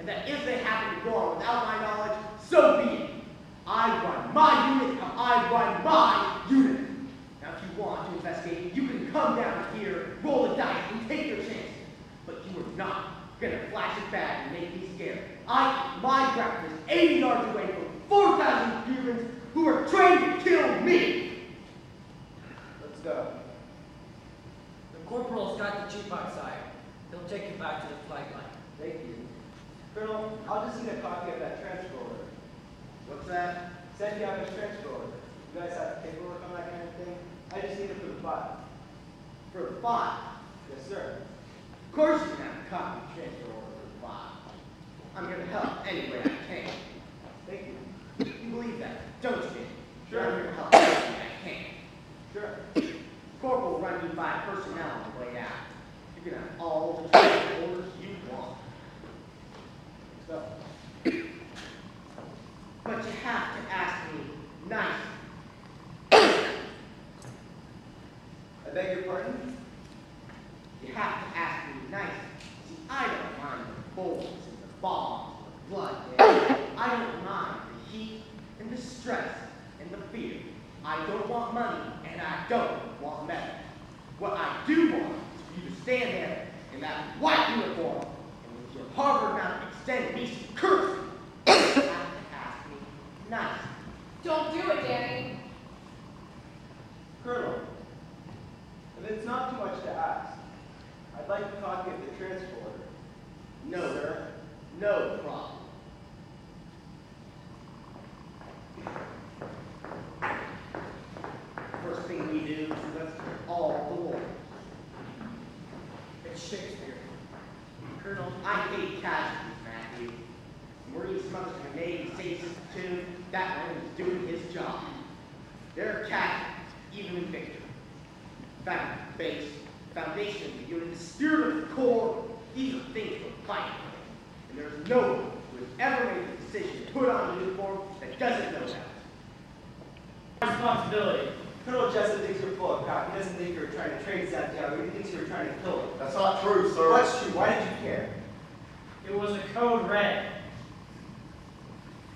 and that if they happen to go on without my knowledge, so be it. I run my unit how I run my unit. Now, if you want to investigate, you can come down here, roll the dice, and take your chances. But you are not gonna flash it back and make me scared. I eat my breakfast 80 yards away from 4,000 humans who are trained to kill me. Let's go. The corporal's got the jeep outside. He'll take you back to the flag line. Thank you. Colonel, I'll just need a copy of that transfer order. What's that? Santiago's transfer order. You guys have paperwork on that kind of thing? I just need it for the file. For the file? Yes, sir. Of course you can have a copy of the transfer order for the file. I'm gonna help any way I can. Thank you. You believe that, don't you? Sure. I'm here to help any way I can. Sure. Corporal will run you by personnel on the way out. You can have all the transfer orders you want. So, But you have to ask me nicely. I beg your pardon? You have to ask me nicely. See, I don't mind the bullets and the bombs and the blood. I don't mind the heat and the stress and the fear. I don't want money and I don't want medals. What I do want is for you to stand there in that white uniform and with your Harvard mouth extended me some courtesy. You have to ask me nicely. Don't do it, Danny. Colonel, if it's not too much to ask, I'd like a copy of the transfer order. No, sir. No problem. First thing we do is list all the lawyers. It's Shakespeare. Colonel, I hate casualties, Matthew. Marine smuggler from the Navy saves his platoon. That one is doing his job. There are casualties, even in victory. Foundation of the unit, the spirit of the Corps, these are things we're fighting for. And there's no one who has ever made the decision to put on a uniform that doesn't know that. Responsibility. Colonel Jessup thinks you're full of crap. He doesn't think you're trying to train Santiago. He thinks you're trying to kill him. That's not true, sir. What's true? Why did you care? It was a code red.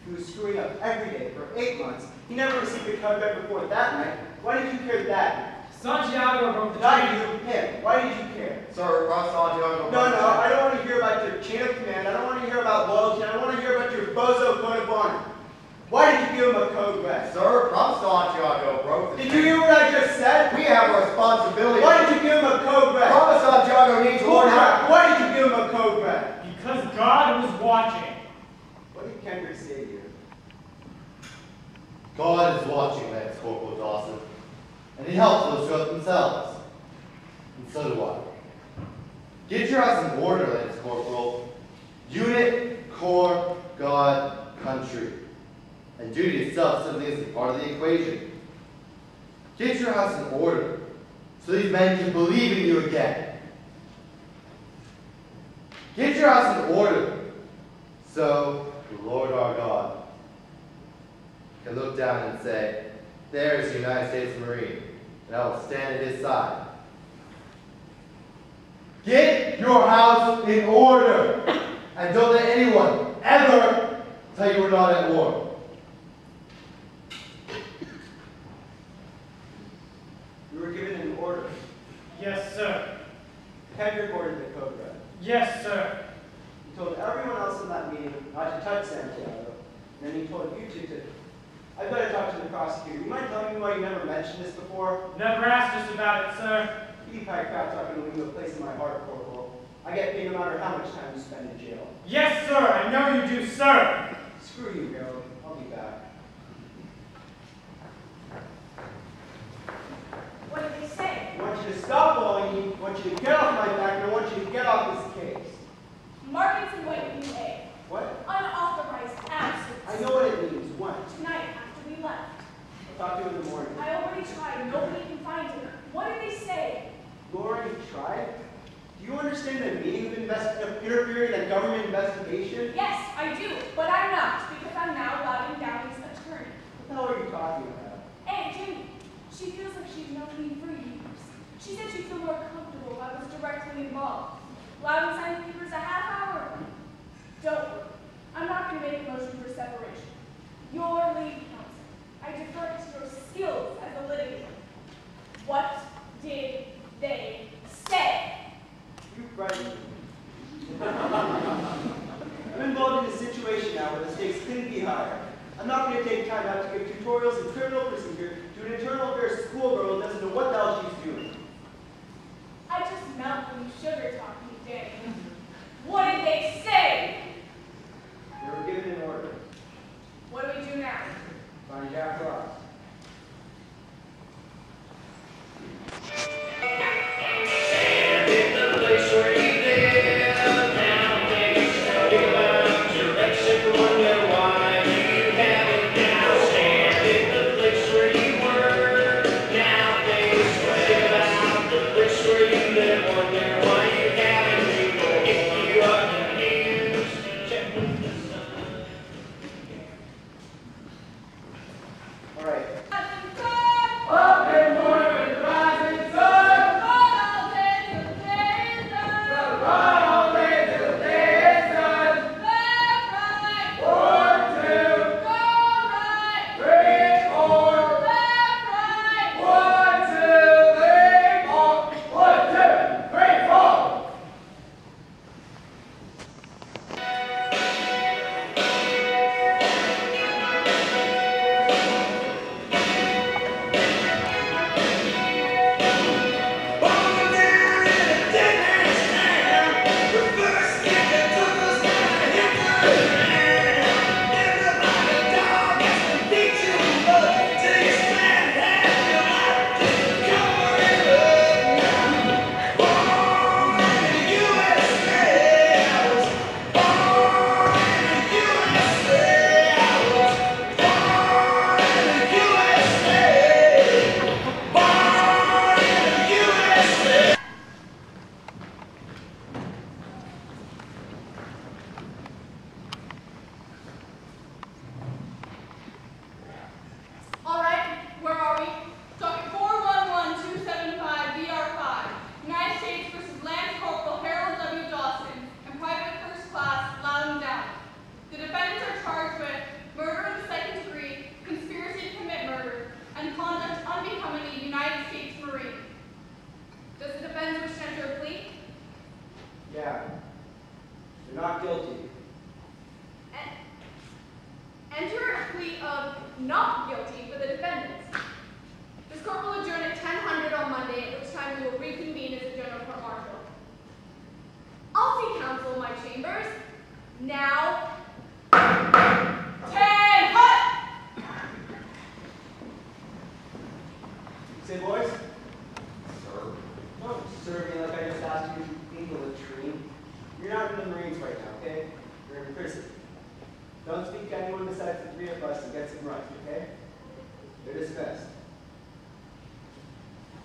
He was screwing up every day for 8 months. He never received a code red report that night. Why did you care that? Santiago broke the Not chain. you, him. Why did you care? Sir, Ross Santiago. No, I don't want to hear about your chain of command. I don't want to hear about loyalty. I don't want to hear about your bozo code of honor. Why did you give him a code red? Sir, from Santiago broke the Did you hear what I just said? We have a responsibility. Why did you give him a code red? From Santiago needs one half. Why did you give him a code red? Because God was watching. What did Kendrick say to you? God is watching, Lance Corporal Dawson, and he helps those who help themselves. And so do I. Get your house in order, Lance Corporal. Unit, Corps, God, country. And duty itself simply isn't part of the equation. Get your house in order, so these men can believe in you again. Get your house in order, so the Lord our God can look down and say, there's the United States Marine, and I will stand at his side. Get your house in order, and don't let anyone ever tell you we're not at war. You were given an order. Yes, sir. Kendrick ordered the code red. Yes, sir. He told everyone else in that meeting not to touch Santiago, and then he told you two to. I've got to talk to the prosecutor. You mind telling me why you never mentioned this before? Never asked us about it, sir. You kind of crap talking to leave a place in my heart, Corporal. I get paid no matter how much time you spend in jail. Yes, sir. I know you do, sir. Screw you, Harold. I'll be back. What did they say? I want you to stop bullying me. I want you to get off my back, and I want you to get off this case. Markinson went with UA. What? Unauthorized absence. I know what it means. When? Tonight, after we left. I'll talk to you in the morning. I already tried. Nobody can find her. What did they say? You already tried? Do you understand the meaning of interfering in a government investigation? Yes, I do, but I'm not, because I'm now Loudon Downey's attorney. What the hell are you talking about? Hey, Jimmy, she feels like she's known me for years. She said she'd feel more comfortable if I was directly involved. Loudon signed the papers a half hour ago. Don't worry. stakes couldn't be higher. I'm not going to take time out to give tutorials in criminal procedure to an internal affairs schoolgirl who doesn't know what the hell she's doing. I just melt when you sugar talk me, Danny. What did they say? We were given an order. What do we do now? Find Jack Ross. Say, boys. Sir. Don't serve me like I just asked you to clean the latrine. You're not in the Marines right now, okay? You're in prison. Don't speak to anyone besides the three of us and get some rest, okay? You're dismissed.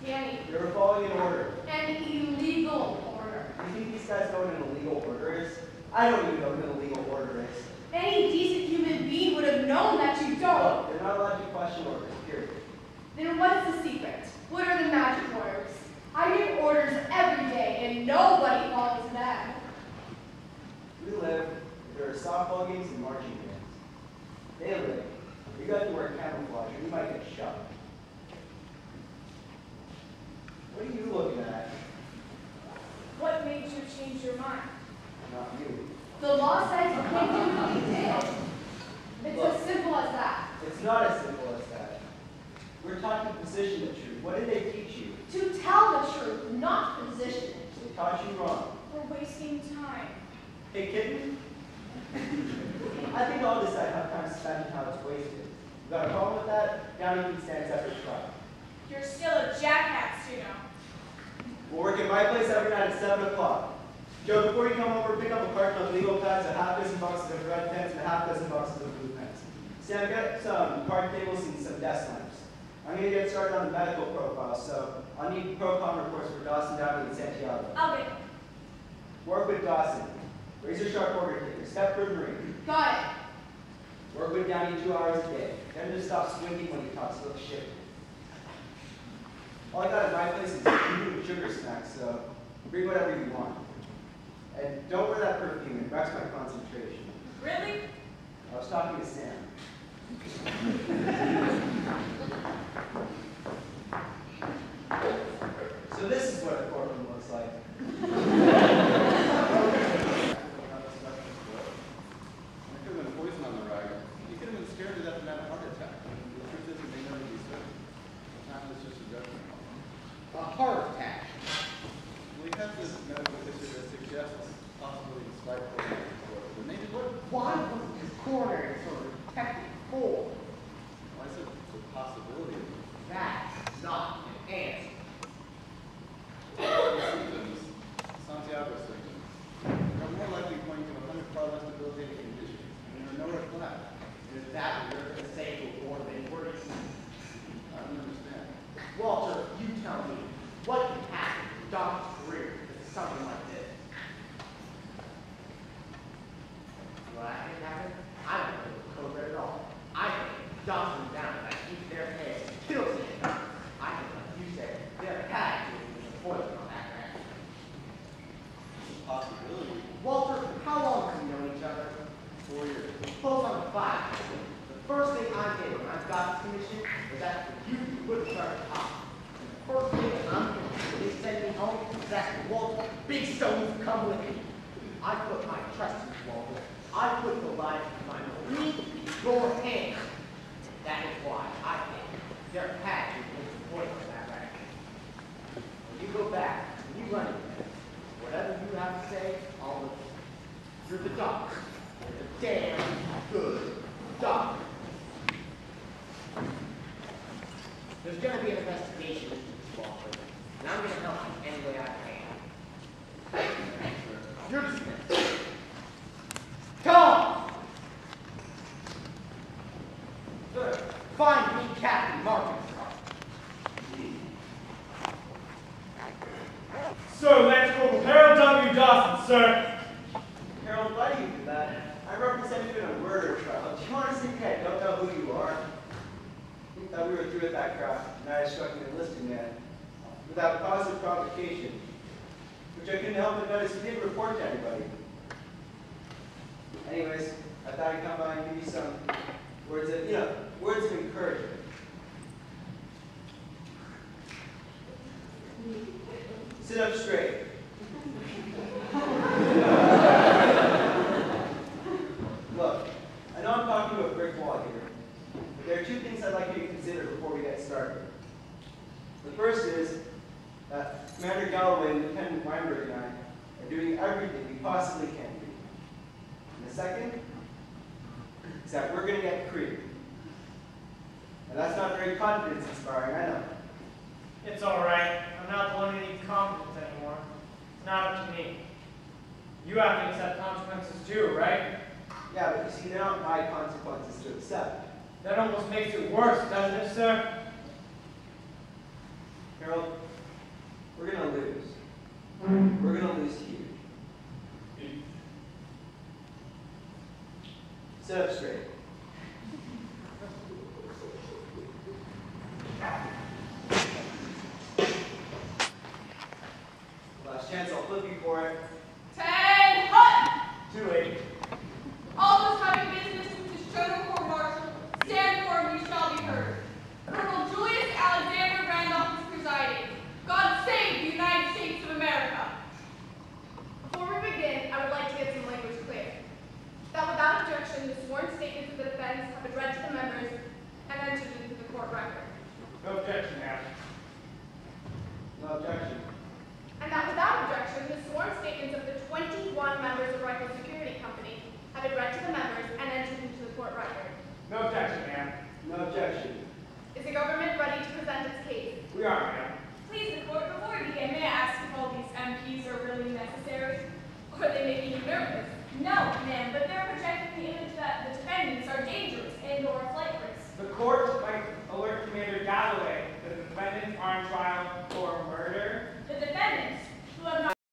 Danny, You're following an order. an illegal order. You think these guys know what an illegal order is? I don't even know what an illegal order is. Any decent human being would have known that you don't. Look, they're not allowed to question orders, period. Then what's the secret? What are the magic words? I give orders every day and nobody follows them. We live, there are softball games and marching bands. They live. You guys wear camouflage or you might get shot. What are you looking at? What made you change your mind? Not you. The law says you can't do what you did. It's Look. as simple as that. It's not as simple as that. We're taught to position the truth. What did they teach you? To tell the truth, not position it. They taught you wrong. We're wasting time. Hey, kitten. I think I'll decide how time's spent and how it's wasted. You got a problem with that? Down you can stand separate trial. You're still a jackass, you know. We'll work at my place every night at 7 o'clock. Joe, before you come over, pick up a carton of legal pads, a half dozen boxes of red pens, and a half dozen boxes of blue pens. Sam, get some card tables and some desk lamps. I'm going to get started on the medical profile, so I'll need pro-con reports for Dawson, Downey, and Santiago. I'll get it. Work with Dawson. Razor sharp order taker. Step for Marine. Got it. Work with Downey 2 hours a day. Then just stop squinting when he talks about shit. All I got at my place is food and sugar snacks, so bring whatever you want. And don't wear that perfume, it wrecks my concentration. Really? I was talking to Sam. So this is what a courtroom looks like. There could have been poison on the trust you, Walter. I put the life of my Marine in your hands. That is why I think there had to be a point on that record. When you go back, when you run it, whatever you have to say, I'll listen. You're the doctor. You're the damn good doctor. There's going to be an investigation into this, Walter, and I'm going to help you any way I can. You're dismissed. Tom! Sir, find me Captain Marcus. Sir, Lance Corporal Harold W. Dawson, sir. Harold, why do you do that? I represent you in a murder trial. Do you honestly think I don't know who you are? You thought we were through with that crap, and I struck an enlisted man without cause or provocation, which I couldn't help but notice you didn't report to anybody. Anyways, I thought I'd come by and give you some words of encouragement. Sit up straight. Look, I know I'm talking to a brick wall here, but there are two things I'd like you to consider before we get started. The first is that Commander Galloway, Lieutenant Weinberg, and I are doing everything we possibly can do. And the second is that we're going to get Crete. And that's not very confidence-inspiring, I know. It's all right. I'm not the one who needs confidence anymore. It's not up to me. You have to accept consequences too, right? Yeah, but you see, they're not my consequences to accept. That almost makes it worse, doesn't it, sir? Harold, we're going to lose. We're going to lose huge. Sit up straight. Last chance, I'll flip you for it. 10 hut! Too late. All those having business with this general court martial, stand before me shall be heard. Colonel Julius Alexander Randolph is presiding. God save the United States of America. Before we begin, I would like to get some language clear. That without objection, the sworn statements of the defense have been read to the members and entered into the court record. No objection, ma'am. No objection. And that without objection, the sworn statements of the 21 members of Rifle Security Company have been read to the members and entered into the court record. No objection, ma'am. No objection. Is the government ready to present its case? We are,